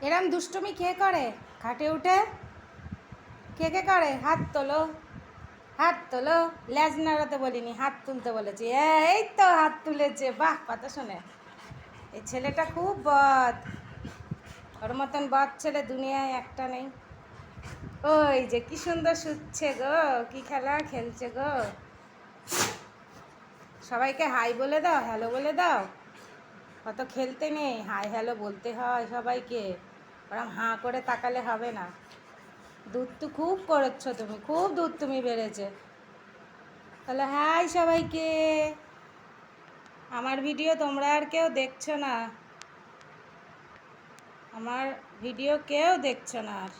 এরম দুষ্টুমি কে করে খাটে উঠে? কে কে করে? হাত তোলো, হাত তোলো। লেজ নাড়াতে বলিনি, হাত তুলতে বলেছি। এই তো হাত তুলেছে, বাহ কথা শোনে। এই ছেলেটা খুব বদ, ওর মতন বদ ছেলে দুনিয়ায় একটা নেই। ওই যে কি সুন্দর শুচ্ছে গো, কি খেলা খেলছে গো। সবাইকে হাই বলে দাও, হ্যালো বলে দাও। অত খেলতে নেই, হাই হ্যালো বলতে হয় সবাইকে। ওরম হাঁ করে তাকালে হবে না। দুধ তো খুব করেছো তুমি, খুব দুধ তুমি বেড়েছে। তাহলে হাই সবাইকে। আমার ভিডিও তোমরা আর কেউ দেখছো না, আমার ভিডিও কেউ দেখছো না আর।